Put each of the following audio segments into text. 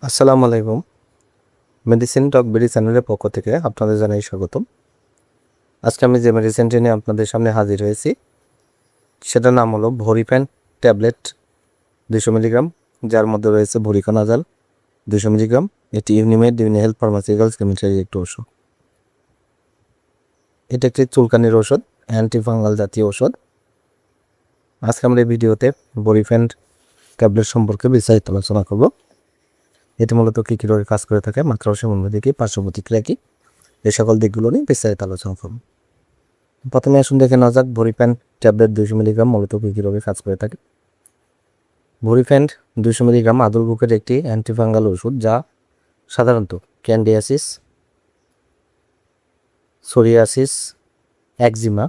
আসসালামু আলাইকুম। মেডিসিন টক বিডি চ্যানেলের পক্ষ থেকে আপনাদের জানাই স্বাগতম। আজকে আমি যে মেডিসিনটি নিয়ে আপনাদের সামনে হাজির হয়েছি সেটার নাম হলো ভরিফেন ট্যাবলেট 200 মিলিগ্রাম, যার মধ্যে রয়েছে ভরিকোনাজাল 200 মিলিগ্রাম। এটি ইউনিমেড হেলথ ফার্মাসিউটিক্যালস লিমিটেডের একটি ওষুধ। এটা একটি চুলকানির ওষুধ, অ্যান্টিফাঙ্গাল জাতীয় ওষুধ। আজকে আমরা এই ভিডিওতে ভরিফেন ট্যাবলেট সম্পর্কে বিস্তারিত আলোচনা করব। এটি মূলত কী কী রোগে কাজ করে থাকে, মাত্রা ও সেবনবিধি কি, পার্শ্ব প্রতিক্রিয়া কি, এই সকল দিকগুলো নিয়ে বিস্তারিত আলোচনা করব। প্রথমে আসুন দেখে নেওয়া যাক ভরিফেন ট্যাবলেট 200 মিলিগ্রাম মূলত কী কী রোগে কাজ করে থাকে। ভরিফেন 200 মিলিগ্রাম আদুর বুকের একটি অ্যান্টিফাঙ্গাল ওষুধ, যা সাধারণত ক্যান্ডিয়াসিস, সোরিয়াসিস, একজিমা,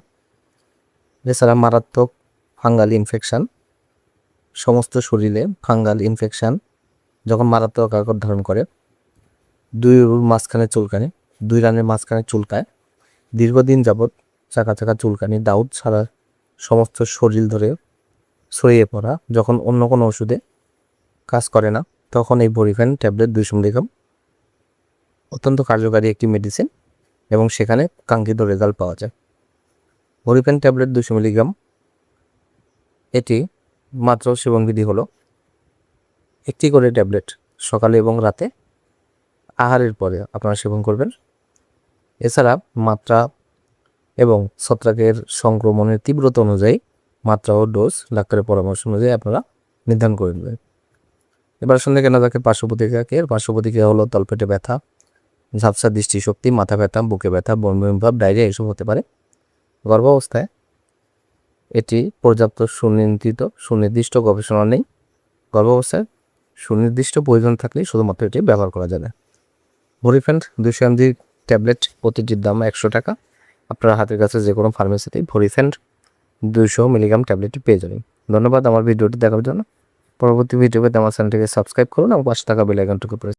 এছাড়া মারাত্মক ফাঙ্গাল ইনফেকশন, সমস্ত শরীরে ফাঙ্গাল ইনফেকশন যখন মারাত্মক আকার ধারণ করে, দুই মাঝখানে চুলকানি, দুই রানের মাঝখানে চুলকায়, দীর্ঘদিন যাবৎ চাকা চাকা চুলকানি, দাউদ ছাড়া সমস্ত শরীর ধরে ছড়িয়ে পড়া, যখন অন্য কোনো ওষুধে কাজ করে না, তখন এই ভরিফেন ট্যাবলেট 200 মিলিগ্রাম অত্যন্ত কার্যকারী একটি মেডিসিন এবং সেখানে কাঙ্ক্ষিত রেজাল্ট পাওয়া যায়। ভরিফেন ট্যাবলেট 200 মিলিগ্রাম এটি মাত্রা ও সেবনবিধি হলো একটি করে ট্যাবলেট সকালে এবং রাতে আহারের পরে আপনারা সেবন করবেন। এছাড়া মাত্রা এবং ছত্রাকের সংক্রমণের তীব্রতা অনুযায়ী মাত্রা ও ডোজ ডাক্তারের পরামর্শ অনুযায়ী আপনারা নির্ধারণ করে নেবেন। এবার শুনলে কেন তাকে পার্শ্ব প্রতিক্রিয়াকে, পার্শ্ব প্রতিক্রিয়া হলো তলপেটে ব্যথা, ঝাপসা দৃষ্টিশক্তি, মাথা ব্যথা, বুকে ব্যথা, বমি ভাব, ডায়রিয়া এসব হতে পারে। গর্ভাবস্থায় এটি পর্যাপ্ত সুনির্দিষ্ট গবেষণা নেই। গর্ভাবস্থায় সুনির্দিষ্ট প্রয়োজন থাকলেই শুধুমাত্র এটি ব্যবহার করা যাবে। ভরিফেন 200 mg ট্যাবলেট প্রতিটির দাম 100 টাকা। আপনার হাতের কাছে যে কোনো ফার্মেসিতে ভরিফেন 200 মিলিগ্রাম ট্যাবলেটটি পেয়ে যাবেন। ধন্যবাদ আমার ভিডিওটি দেখার জন্য। পরবর্তী ভিডিও পেতে আমার চ্যানেলটিকে সাবস্ক্রাইব করুন এবং পাশে থাকা বেল আইকনটিকে প্রেস